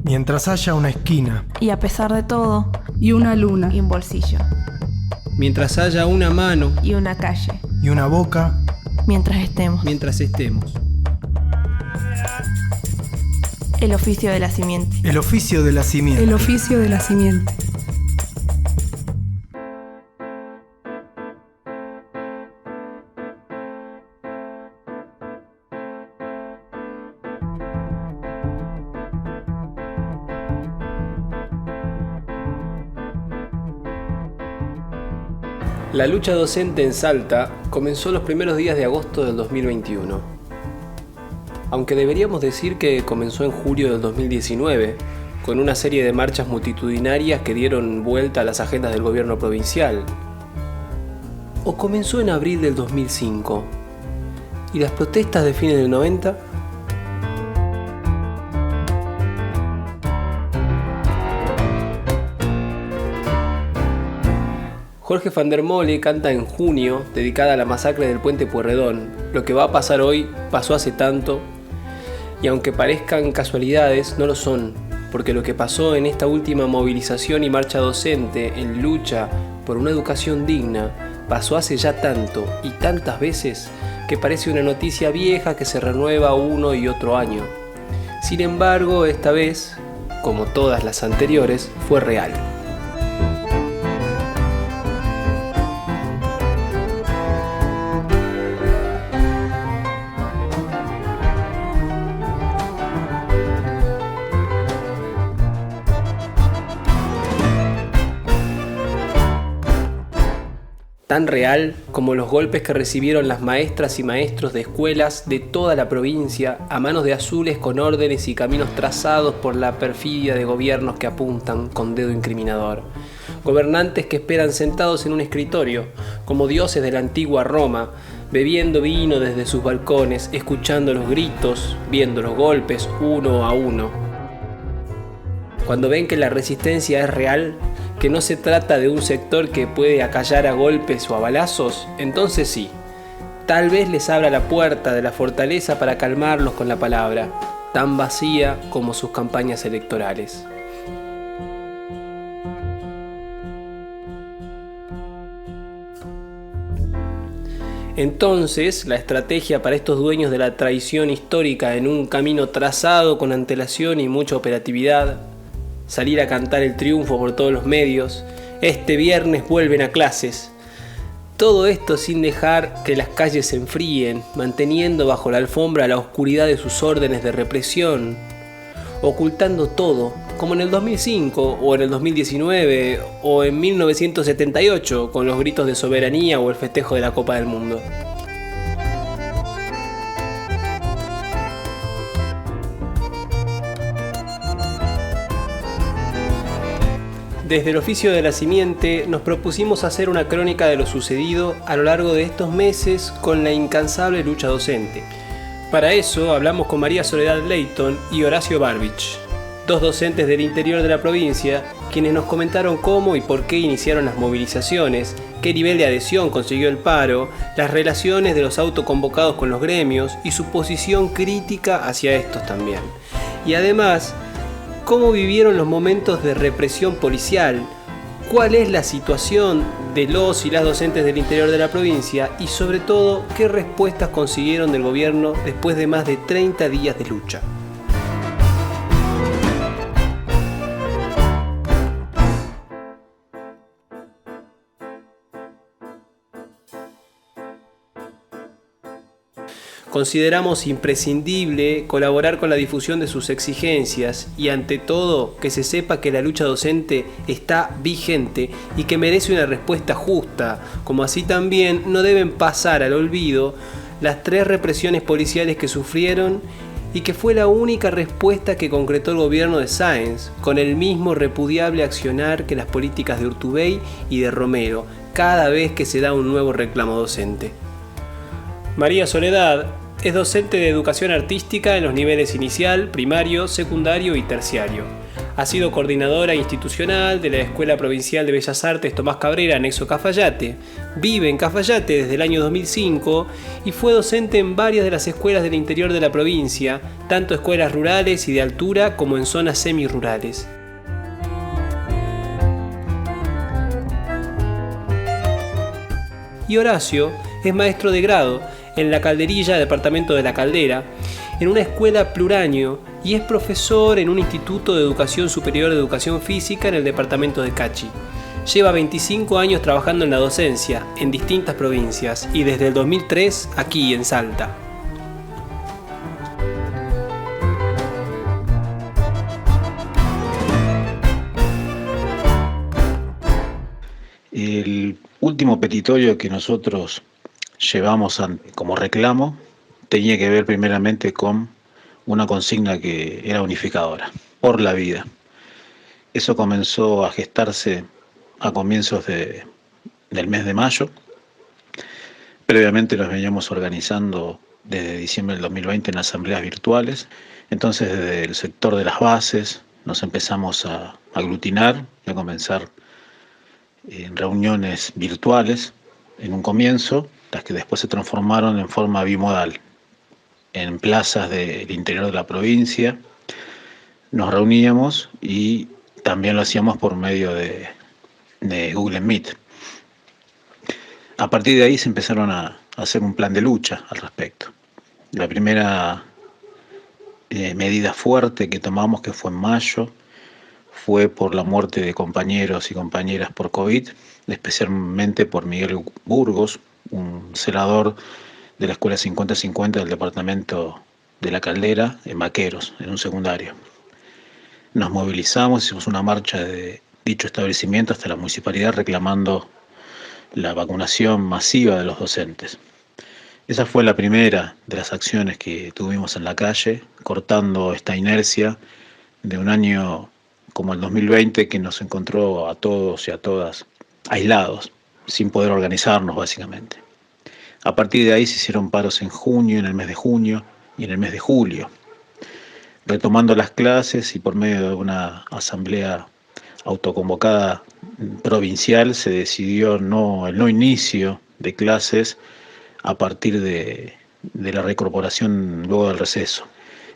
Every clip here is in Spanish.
Mientras haya una esquina. Y a pesar de todo. Y una luna. Y un bolsillo. Mientras haya una mano. Y una calle. Y una boca. Mientras estemos. Mientras estemos. El oficio de la simiente. El oficio de la simiente. El oficio de la simiente. La lucha docente en Salta comenzó los primeros días de agosto del 2021. Aunque deberíamos decir que comenzó en julio del 2019, con una serie de marchas multitudinarias que dieron vuelta a las agendas del gobierno provincial. O comenzó en abril del 2005. ¿Y las protestas de fines del 90? Jorge van der Mole canta En junio, dedicada a la masacre del Puente Pueyrredón. Lo que va a pasar hoy pasó hace tanto, y aunque parezcan casualidades, no lo son, porque lo que pasó en esta última movilización y marcha docente en lucha por una educación digna pasó hace ya tanto y tantas veces que parece una noticia vieja que se renueva uno y otro año. Sin embargo, esta vez, como todas las anteriores, fue real. Tan real como los golpes que recibieron las maestras y maestros de escuelas de toda la provincia a manos de azules con órdenes y caminos trazados por la perfidia de gobiernos que apuntan con dedo incriminador. Gobernantes que esperan sentados en un escritorio, como dioses de la antigua Roma, bebiendo vino desde sus balcones, escuchando los gritos, viendo los golpes uno a uno. Cuando ven que la resistencia es real, que no se trata de un sector que puede acallar a golpes o a balazos, entonces sí, tal vez les abra la puerta de la fortaleza para calmarlos con la palabra, tan vacía como sus campañas electorales. Entonces, la estrategia para estos dueños de la traición histórica en un camino trazado con antelación y mucha operatividad, salir a cantar el triunfo por todos los medios, este viernes vuelven a clases. Todo esto sin dejar que las calles se enfríen, manteniendo bajo la alfombra la oscuridad de sus órdenes de represión, ocultando todo, como en el 2005 o en el 2019 o en 1978 con los gritos de soberanía o el festejo de la Copa del Mundo. Desde el oficio de la simiente nos propusimos hacer una crónica de lo sucedido a lo largo de estos meses con la incansable lucha docente. Para eso hablamos con María Soledad Leighton y Horacio Barbich, dos docentes del interior de la provincia, quienes nos comentaron cómo y por qué iniciaron las movilizaciones, qué nivel de adhesión consiguió el paro, las relaciones de los autoconvocados con los gremios y su posición crítica hacia estos también. Y además, cómo vivieron los momentos de represión policial, cuál es la situación de los y las docentes del interior de la provincia y sobre todo qué respuestas consiguieron del gobierno después de más de 30 días de lucha. Consideramos imprescindible colaborar con la difusión de sus exigencias y ante todo que se sepa que la lucha docente está vigente y que merece una respuesta justa, como así también no deben pasar al olvido las 3 represiones policiales que sufrieron y que fue la única respuesta que concretó el gobierno de Sáenz, con el mismo repudiable accionar que las políticas de Urtubey y de Romero, cada vez que se da un nuevo reclamo docente. María Soledad es docente de educación artística en los niveles inicial, primario, secundario y terciario. Ha sido coordinadora institucional de la Escuela Provincial de Bellas Artes Tomás Cabrera, anexo Cafayate. Vive en Cafayate desde el año 2005 y fue docente en varias de las escuelas del interior de la provincia, tanto escuelas rurales y de altura como en zonas semirurales. Y Horacio es maestro de grado en La Calderilla, departamento de La Caldera, en una escuela pluraño, y es profesor en un instituto de educación superior de educación física en el departamento de Cachi. Lleva 25 años trabajando en la docencia en distintas provincias y desde el 2003 aquí en Salta. El último petitorio que nosotros llevamos como reclamo tenía que ver primeramente con una consigna que era unificadora, por la vida. Eso comenzó a gestarse a comienzos del mes de mayo. Previamente nos veníamos organizando desde diciembre del 2020 en asambleas virtuales. Entonces desde el sector de las bases nos empezamos a aglutinar y a comenzar en reuniones virtuales en un comienzo, las que después se transformaron en forma bimodal. En plazas del interior de la provincia nos reuníamos y también lo hacíamos por medio de Google Meet. A partir de ahí se empezaron a hacer un plan de lucha al respecto. La primera medida fuerte que tomamos, que fue en mayo, fue por la muerte de compañeros y compañeras por COVID, especialmente por Miguel Burgos, un celador de la Escuela 50-50 del departamento de La Caldera, en Vaqueros, en un secundario. Nos movilizamos, hicimos una marcha de dicho establecimiento hasta la municipalidad reclamando la vacunación masiva de los docentes. Esa fue la primera de las acciones que tuvimos en la calle, cortando esta inercia de un año como el 2020 que nos encontró a todos y a todas aislados, sin poder organizarnos básicamente. A partir de ahí se hicieron paros en junio, en el mes de junio y en el mes de julio. Retomando las clases y por medio de una asamblea autoconvocada provincial se decidió el no inicio de clases a partir de la reincorporación luego del receso.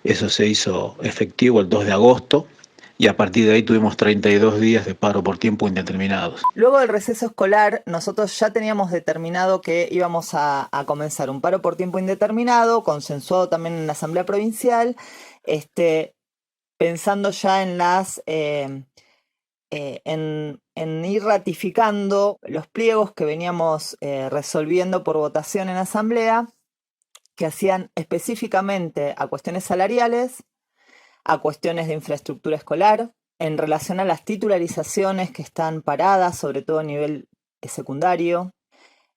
Eso se hizo efectivo el 2 de agosto y a partir de ahí tuvimos 32 días de paro por tiempo indeterminado. Luego del receso escolar, nosotros ya teníamos determinado que íbamos a comenzar un paro por tiempo indeterminado, consensuado también en la Asamblea Provincial, pensando ya en ir ratificando los pliegos que veníamos resolviendo por votación en Asamblea, que hacían específicamente a cuestiones salariales, a cuestiones de infraestructura escolar, en relación a las titularizaciones que están paradas, sobre todo a nivel secundario,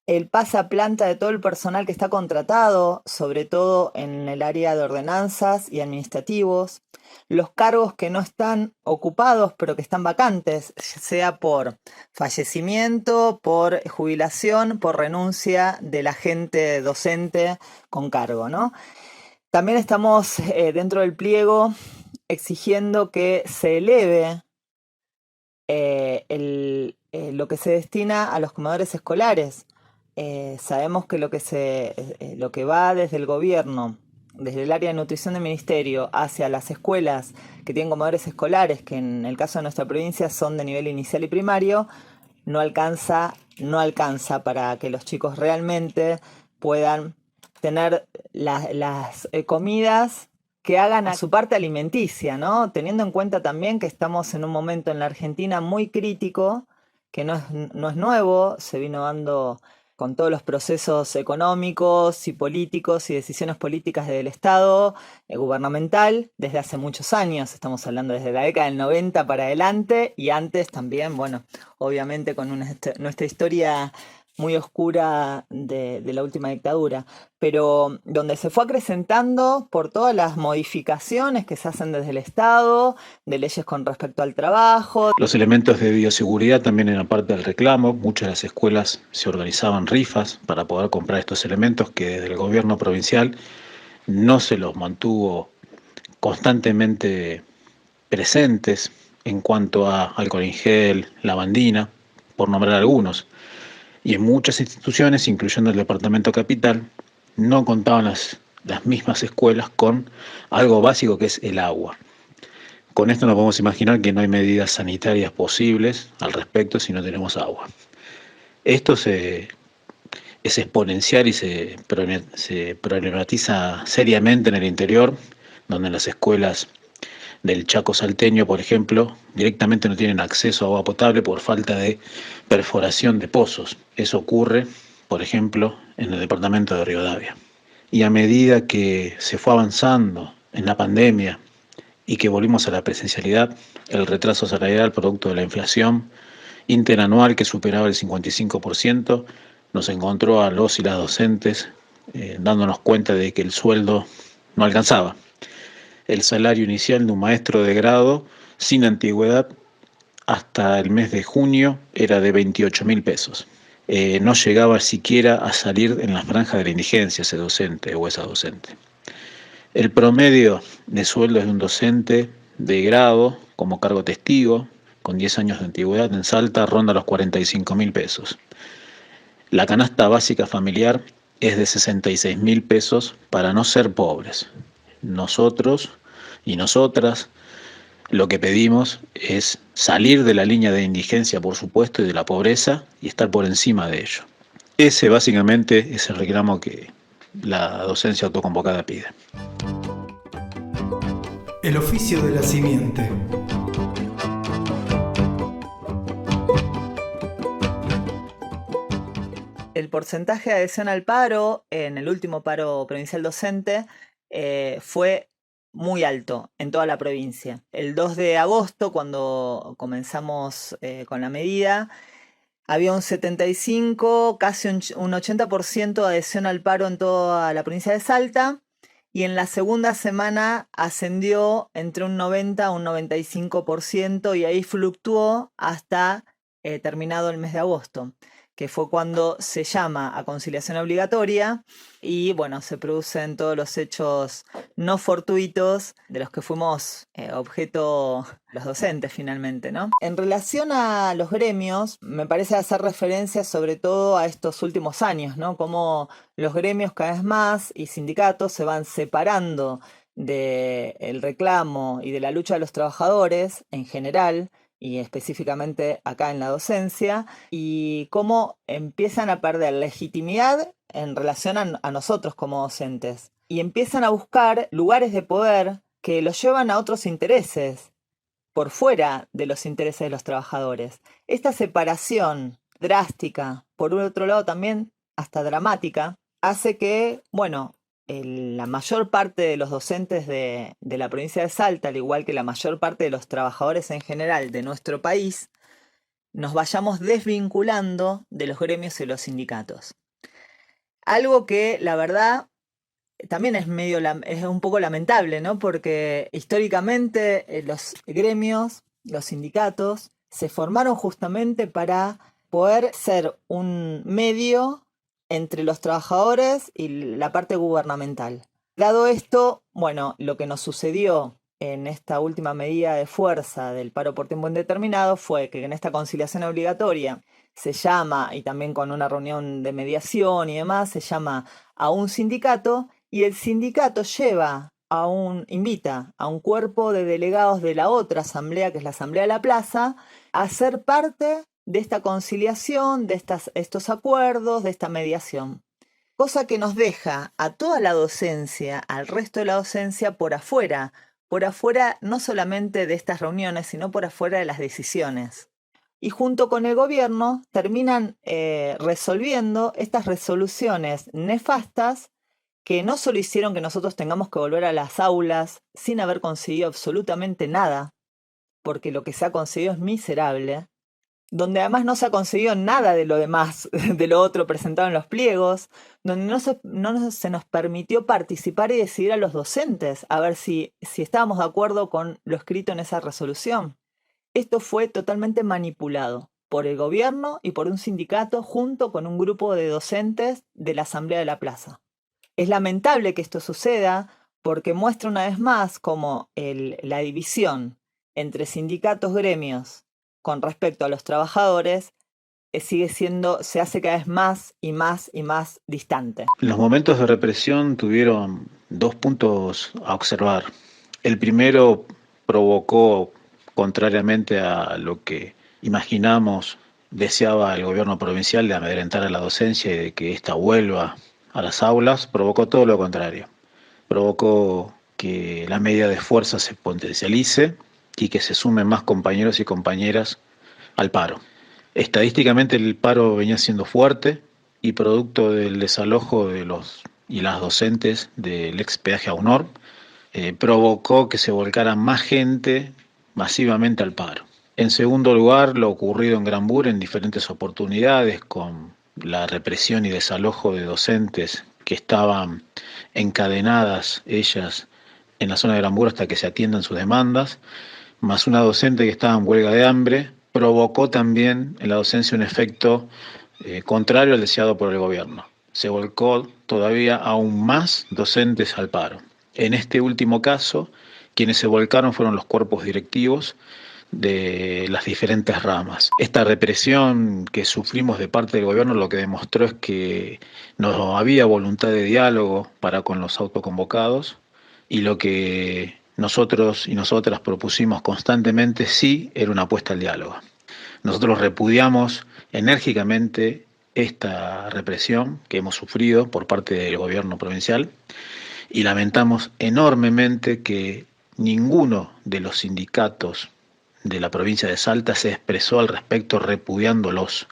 el pase a planta de todo el personal que está contratado, sobre todo en el área de ordenanzas y administrativos, los cargos que no están ocupados pero que están vacantes, sea por fallecimiento, por jubilación, por renuncia del agente docente con cargo, ¿no? También estamos dentro del pliego exigiendo que se eleve lo que se destina a los comedores escolares. Sabemos que lo que va desde el gobierno, desde el área de nutrición del ministerio, hacia las escuelas que tienen comedores escolares, que en el caso de nuestra provincia son de nivel inicial y primario, no alcanza para que los chicos realmente puedan tener las comidas que hagan a su parte alimenticia, ¿no? Teniendo en cuenta también que estamos en un momento en la Argentina muy crítico, que no es nuevo, se vino dando con todos los procesos económicos y políticos y decisiones políticas del Estado gubernamental desde hace muchos años. Estamos hablando desde la década del 90 para adelante y antes también, bueno, obviamente con nuestra historia muy oscura de la última dictadura, pero donde se fue acrecentando por todas las modificaciones que se hacen desde el Estado, de leyes con respecto al trabajo. Los elementos de bioseguridad también eran parte del reclamo. Muchas de las escuelas se organizaban rifas para poder comprar estos elementos que desde el gobierno provincial no se los mantuvo constantemente presentes en cuanto a alcohol en gel, lavandina, por nombrar algunos. Y en muchas instituciones, incluyendo el Departamento Capital, no contaban las mismas escuelas con algo básico que es el agua. Con esto nos podemos imaginar que no hay medidas sanitarias posibles al respecto si no tenemos agua. Esto es exponencial y se problematiza seriamente en el interior, donde en las escuelas del Chaco salteño, por ejemplo, directamente no tienen acceso a agua potable por falta de perforación de pozos. Eso ocurre, por ejemplo, en el departamento de Rivadavia. Y a medida que se fue avanzando en la pandemia y que volvimos a la presencialidad, el retraso salarial producto de la inflación interanual que superaba el 55%, nos encontró a los y las docentes dándonos cuenta de que el sueldo no alcanzaba. El salario inicial de un maestro de grado sin antigüedad hasta el mes de junio era de 28.000 pesos. No llegaba siquiera a salir en la franja de la indigencia ese docente o esa docente. El promedio de sueldo de un docente de grado como cargo testigo con 10 años de antigüedad en Salta ronda los 45.000 pesos. La canasta básica familiar es de 66.000 pesos para no ser pobres. Nosotros y nosotras lo que pedimos es salir de la línea de indigencia, por supuesto, y de la pobreza y estar por encima de ello. Ese básicamente es el reclamo que la docencia autoconvocada pide. El oficio de la simiente. El porcentaje de adhesión al paro en el último paro provincial docente fue muy alto en toda la provincia. El 2 de agosto, cuando comenzamos con la medida, había un 75, casi un 80% de adhesión al paro en toda la provincia de Salta, y en la segunda semana ascendió entre un 90 a un 95% y ahí fluctuó hasta terminado el mes de agosto, que fue cuando se llama a conciliación obligatoria y bueno, se producen todos los hechos no fortuitos de los que fuimos objeto los docentes finalmente, ¿no? En relación a los gremios, me parece hacer referencia sobre todo a estos últimos años, ¿no? Cómo los gremios cada vez más y sindicatos se van separando del reclamo y de la lucha de los trabajadores en general, y específicamente acá en la docencia, y cómo empiezan a perder legitimidad en relación a nosotros como docentes, y empiezan a buscar lugares de poder que los llevan a otros intereses, por fuera de los intereses de los trabajadores. Esta separación drástica, por otro lado también hasta dramática, hace que, bueno, la mayor parte de los docentes de la provincia de Salta, al igual que la mayor parte de los trabajadores en general de nuestro país, nos vayamos desvinculando de los gremios y los sindicatos. Algo que, la verdad, también es un poco lamentable, ¿no? Porque históricamente los gremios, los sindicatos, se formaron justamente para poder ser un medio entre los trabajadores y la parte gubernamental. Dado esto, bueno, lo que nos sucedió en esta última medida de fuerza del paro por tiempo indeterminado fue que en esta conciliación obligatoria se llama, y también con una reunión de mediación y demás, se llama a un sindicato y el sindicato invita a un cuerpo de delegados de la otra asamblea, que es la Asamblea de la Plaza, a ser parte de esta conciliación, de estos acuerdos, de esta mediación. Cosa que nos deja a toda la docencia, al resto de la docencia por afuera no solamente de estas reuniones, sino por afuera de las decisiones. Y junto con el gobierno terminan resolviendo estas resoluciones nefastas que no solo hicieron que nosotros tengamos que volver a las aulas sin haber conseguido absolutamente nada, porque lo que se ha conseguido es miserable, donde además no se ha conseguido nada de lo demás, de lo otro presentado en los pliegos, donde no se nos permitió participar y decidir a los docentes a ver si estábamos de acuerdo con lo escrito en esa resolución. Esto fue totalmente manipulado por el gobierno y por un sindicato junto con un grupo de docentes de la Asamblea de la Plaza. Es lamentable que esto suceda porque muestra una vez más cómo la división entre sindicatos, gremios, con respecto a los trabajadores, se hace cada vez más y más y más distante. Los momentos de represión tuvieron dos puntos a observar. El primero provocó, contrariamente a lo que imaginamos, deseaba el gobierno provincial de amedrentar a la docencia y de que ésta vuelva a las aulas, provocó todo lo contrario. Provocó que la medida de fuerza se potencialice y que se sumen más compañeros y compañeras al paro. Estadísticamente el paro venía siendo fuerte y producto del desalojo de los y las docentes del ex peaje AUNOR, provocó que se volcara más gente masivamente al paro. En segundo lugar, lo ocurrido en Granbur en diferentes oportunidades con la represión y desalojo de docentes que estaban encadenadas ellas en la zona de Granbur hasta que se atiendan sus demandas, más una docente que estaba en huelga de hambre, provocó también en la docencia un efecto contrario al deseado por el gobierno. Se volcó todavía aún más docentes al paro. En este último caso, quienes se volcaron fueron los cuerpos directivos de las diferentes ramas. Esta represión que sufrimos de parte del gobierno lo que demostró es que no había voluntad de diálogo para con los autoconvocados, y lo que nosotros y nosotras propusimos constantemente sí era una apuesta al diálogo. Nosotros repudiamos enérgicamente esta represión que hemos sufrido por parte del gobierno provincial y lamentamos enormemente que ninguno de los sindicatos de la provincia de Salta se expresó al respecto repudiándolos.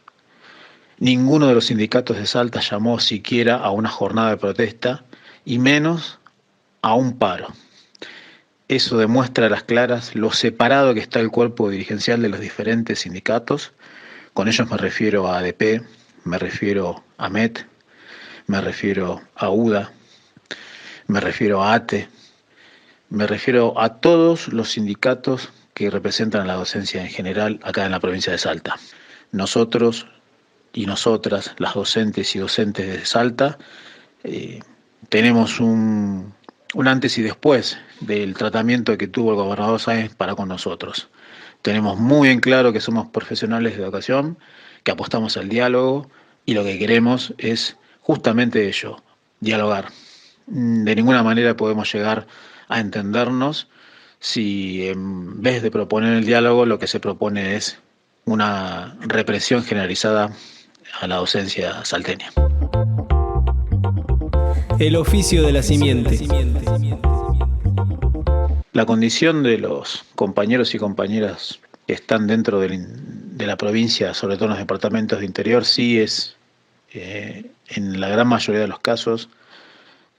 Ninguno de los sindicatos de Salta llamó siquiera a una jornada de protesta y menos a un paro. Eso demuestra a las claras lo separado que está el cuerpo dirigencial de los diferentes sindicatos. Con ellos me refiero a ADP, me refiero a MET, me refiero a UDA, me refiero a ATE, me refiero a todos los sindicatos que representan a la docencia en general acá en la provincia de Salta. Nosotros y nosotras, las docentes y docentes de Salta, tenemos un antes y después del tratamiento que tuvo el gobernador Sáenz para con nosotros. Tenemos muy en claro que somos profesionales de educación, que apostamos al diálogo y lo que queremos es justamente ello, dialogar. De ninguna manera podemos llegar a entendernos si en vez de proponer el diálogo lo que se propone es una represión generalizada a la docencia salteña. El oficio de la simiente. La condición de los compañeros y compañeras que están dentro de la provincia, sobre todo en los departamentos de interior, sí es, en la gran mayoría de los casos,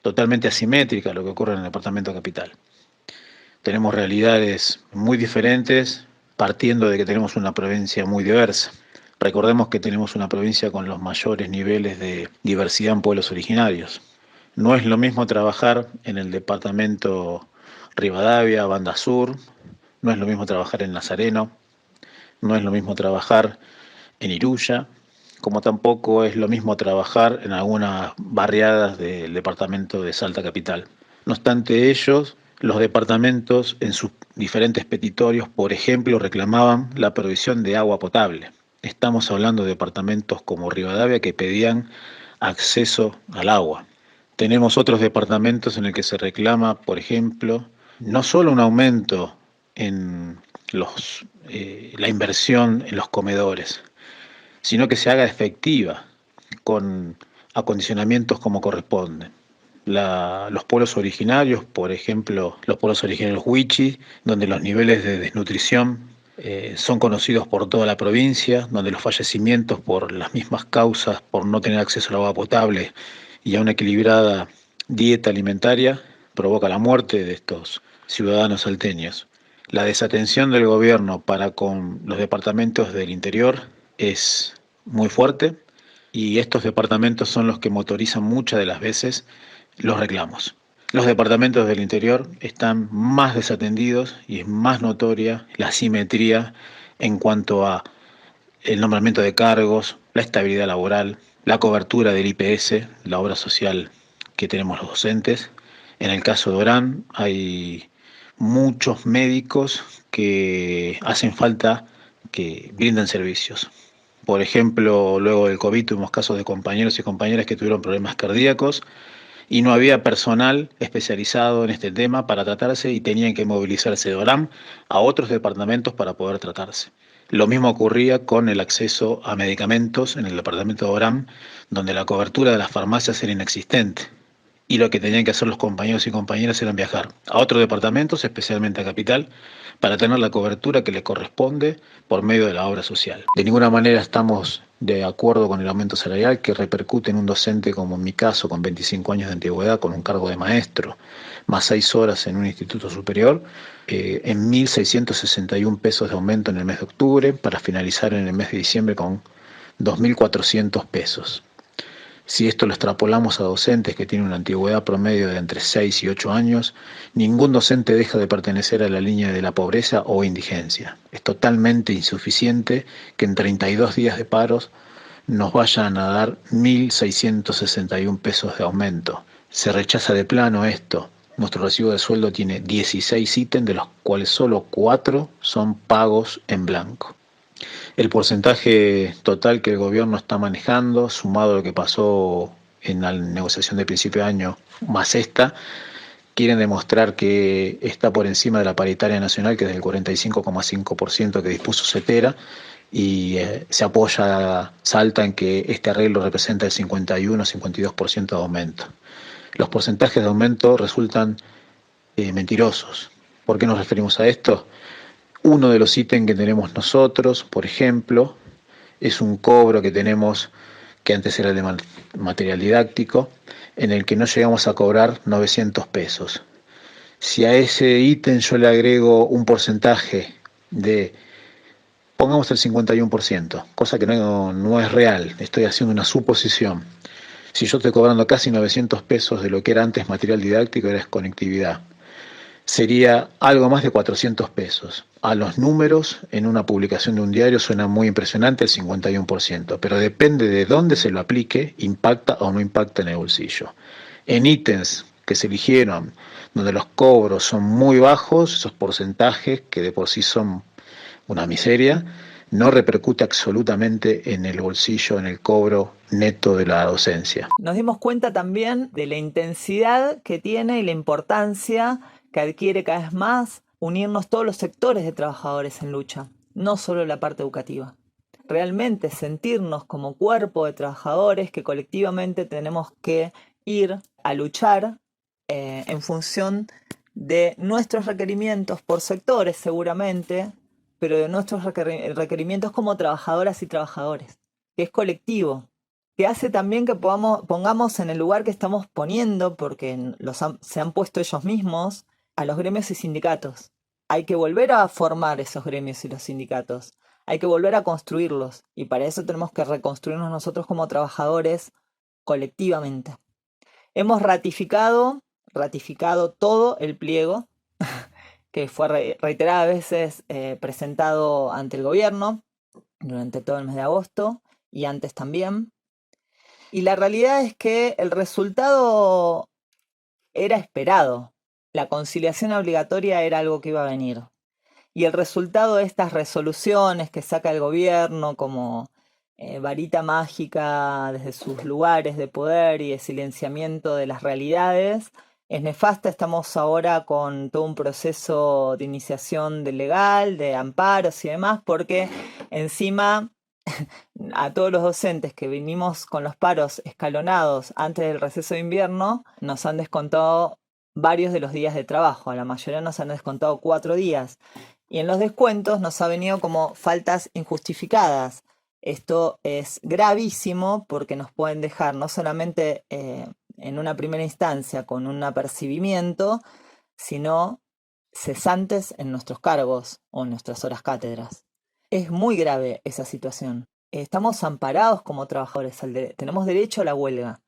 totalmente asimétrica a lo que ocurre en el departamento capital. Tenemos realidades muy diferentes, partiendo de que tenemos una provincia muy diversa. Recordemos que tenemos una provincia con los mayores niveles de diversidad en pueblos originarios. No es lo mismo trabajar en el departamento Rivadavia, Banda Sur, no es lo mismo trabajar en Nazareno, no es lo mismo trabajar en Iruya, como tampoco es lo mismo trabajar en algunas barriadas del departamento de Salta Capital. No obstante ellos, los departamentos en sus diferentes petitorios, por ejemplo, reclamaban la provisión de agua potable. Estamos hablando de departamentos como Rivadavia que pedían acceso al agua. Tenemos otros departamentos en el que se reclama, por ejemplo, no solo un aumento en la inversión en los comedores, sino que se haga efectiva con acondicionamientos como corresponde. Los pueblos originarios, por ejemplo, los pueblos originarios Huichi, donde los niveles de desnutrición son conocidos por toda la provincia, donde los fallecimientos por las mismas causas, por no tener acceso al agua potable y a una equilibrada dieta alimentaria, provoca la muerte de estos ciudadanos salteños. La desatención del gobierno para con los departamentos del interior es muy fuerte y estos departamentos son los que motorizan muchas de las veces los reclamos. Los departamentos del interior están más desatendidos y es más notoria la asimetría en cuanto a el nombramiento de cargos, la estabilidad laboral, la cobertura del IPS, la obra social que tenemos los docentes. En el caso de Orán hay muchos médicos que hacen falta que brinden servicios. Por ejemplo, luego del COVID tuvimos casos de compañeros y compañeras que tuvieron problemas cardíacos y no había personal especializado en este tema para tratarse y tenían que movilizarse de ORAM a otros departamentos para poder tratarse. Lo mismo ocurría con el acceso a medicamentos en el departamento de ORAM, donde la cobertura de las farmacias era inexistente. Y lo que tenían que hacer los compañeros y compañeras era viajar a otros departamentos, especialmente a Capital, para tener la cobertura que les corresponde por medio de la obra social. De ninguna manera estamos de acuerdo con el aumento salarial que repercute en un docente como en mi caso, con 25 años de antigüedad, con un cargo de maestro, más 6 horas en un instituto superior, en 1.661 pesos de aumento en el mes de octubre, para finalizar en el mes de diciembre con 2.400 pesos. Si esto lo extrapolamos a docentes que tienen una antigüedad promedio de entre 6 y 8 años, ningún docente deja de pertenecer a la línea de la pobreza o indigencia. Es totalmente insuficiente que en 32 días de paros nos vayan a dar 1.661 pesos de aumento. Se rechaza de plano esto. Nuestro recibo de sueldo tiene 16 ítems, de los cuales solo 4 son pagos en blanco. El porcentaje total que el gobierno está manejando, sumado a lo que pasó en la negociación de principio de año, más esta, quieren demostrar que está por encima de la paritaria nacional, que es del 45,5% que dispuso CETERA, y se apoya Salta en que este arreglo representa el 51-52% de aumento. Los porcentajes de aumento resultan mentirosos. ¿Por qué nos referimos a esto? Uno de los ítems que tenemos nosotros, por ejemplo, es un cobro que tenemos, que antes era el de material didáctico, en el que no llegamos a cobrar 900 pesos. Si a ese ítem yo le agrego un porcentaje de, pongamos el 51%, cosa que no es real, estoy haciendo una suposición. Si yo estoy cobrando casi 900 pesos de lo que era antes material didáctico, era conectividad, sería algo más de 400 pesos. A los números en una publicación de un diario suena muy impresionante el 51%, pero depende de dónde se lo aplique, impacta o no impacta en el bolsillo. En ítems que se eligieron, donde los cobros son muy bajos, esos porcentajes que de por sí son una miseria, no repercute absolutamente en el bolsillo, en el cobro neto de la docencia. Nos dimos cuenta también de la intensidad que tiene y la importancia que adquiere cada vez más unirnos todos los sectores de trabajadores en lucha, no solo la parte educativa. Realmente sentirnos como cuerpo de trabajadores que colectivamente tenemos que ir a luchar en función de nuestros requerimientos por sectores seguramente, pero de nuestros requerimientos como trabajadoras y trabajadores, que es colectivo, que hace también que pongamos en el lugar que estamos poniendo, porque se han puesto ellos mismos, a los gremios y sindicatos. Hay que volver a formar esos gremios y los sindicatos. Hay que volver a construirlos. Y para eso tenemos que reconstruirnos nosotros como trabajadores colectivamente. Hemos ratificado todo el pliego que fue reiteradas veces presentado ante el gobierno durante todo el mes de agosto y antes también. Y la realidad es que el resultado era esperado. La conciliación obligatoria era algo que iba a venir. Y el resultado de estas resoluciones que saca el gobierno como varita mágica desde sus lugares de poder y de silenciamiento de las realidades es nefasta. Estamos ahora con todo un proceso de iniciación del legal, de amparos y demás, porque encima a todos los docentes que vinimos con los paros escalonados antes del receso de invierno nos han descontado varios de los días de trabajo. A la mayoría nos han descontado 4 días. Y en los descuentos nos ha venido como faltas injustificadas. Esto es gravísimo porque nos pueden dejar no solamente en una primera instancia con un apercibimiento, sino cesantes en nuestros cargos o en nuestras horas cátedras. Es muy grave esa situación. Estamos amparados como trabajadores. Tenemos derecho a la huelga.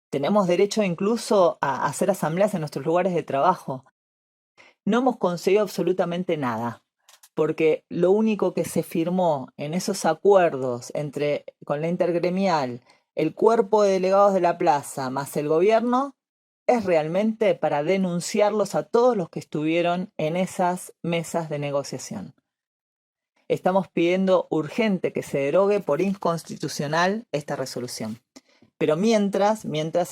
Tenemos derecho incluso a hacer asambleas en nuestros lugares de trabajo. No hemos conseguido absolutamente nada, porque lo único que se firmó en esos acuerdos con la intergremial, el cuerpo de delegados de la plaza, más el gobierno, es realmente para denunciarlos a todos los que estuvieron en esas mesas de negociación. Estamos pidiendo urgente que se derogue por inconstitucional esta resolución. Pero mientras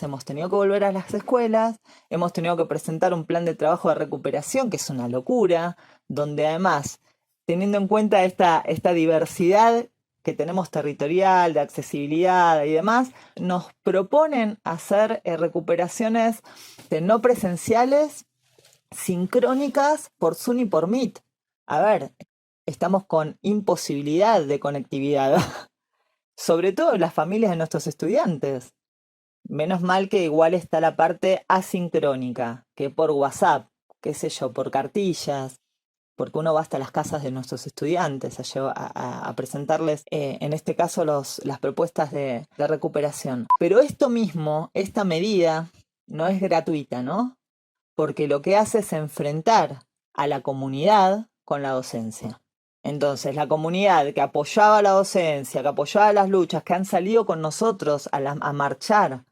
hemos tenido que volver a las escuelas, hemos tenido que presentar un plan de trabajo de recuperación, que es una locura, donde además, teniendo en cuenta esta diversidad que tenemos territorial, de accesibilidad y demás, nos proponen hacer recuperaciones no presenciales, sincrónicas por Zoom y por Meet. A ver, estamos con imposibilidad de conectividad, sobre todo en las familias de nuestros estudiantes. Menos mal que igual está la parte asincrónica, que por WhatsApp, qué sé yo, por cartillas, porque uno va hasta las casas de nuestros estudiantes a presentarles, en este caso, las propuestas de recuperación. Pero esto mismo, esta medida, no es gratuita, ¿no? Porque lo que hace es enfrentar a la comunidad con la docencia. Entonces, la comunidad que apoyaba la docencia, que apoyaba las luchas, que han salido con nosotros a marchar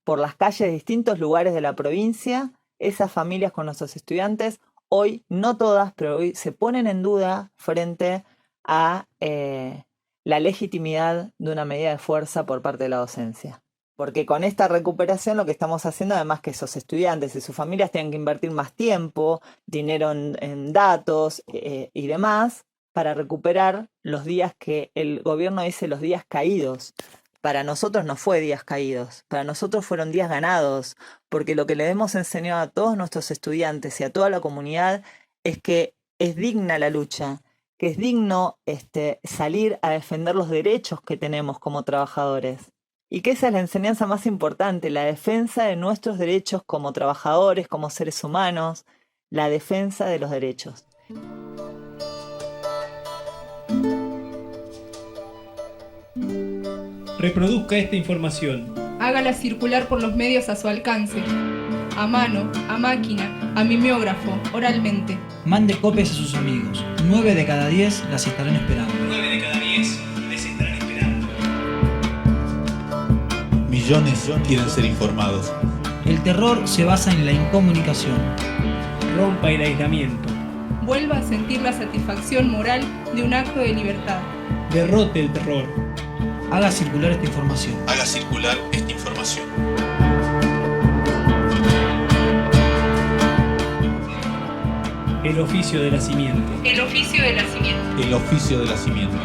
por las calles de distintos lugares de la provincia, esas familias con nuestros estudiantes, hoy, no todas, pero hoy se ponen en duda frente a la legitimidad de una medida de fuerza por parte de la docencia. Porque con esta recuperación lo que estamos haciendo, además que esos estudiantes y sus familias tienen que invertir más tiempo, dinero en datos y demás, para recuperar los días que el gobierno dice los días caídos. Para nosotros no fue días caídos, para nosotros fueron días ganados, porque lo que le hemos enseñado a todos nuestros estudiantes y a toda la comunidad es que es digna la lucha, que es digno salir a defender los derechos que tenemos como trabajadores. Y que esa es la enseñanza más importante, la defensa de nuestros derechos como trabajadores, como seres humanos, la defensa de los derechos. Reproduzca esta información. Hágala circular por los medios a su alcance. A mano, a máquina, a mimeógrafo, oralmente. Mande copias a sus amigos. 9 de cada 10 las estarán esperando. 9 de cada 10 les estarán esperando. Millones quieren ser informados. El terror se basa en la incomunicación. Rompa el aislamiento. Vuelva a sentir la satisfacción moral de un acto de libertad. Derrote el terror. Haga circular esta información. Haga circular esta información. El oficio de la simiente. El oficio de la simiente. El oficio de la simiente.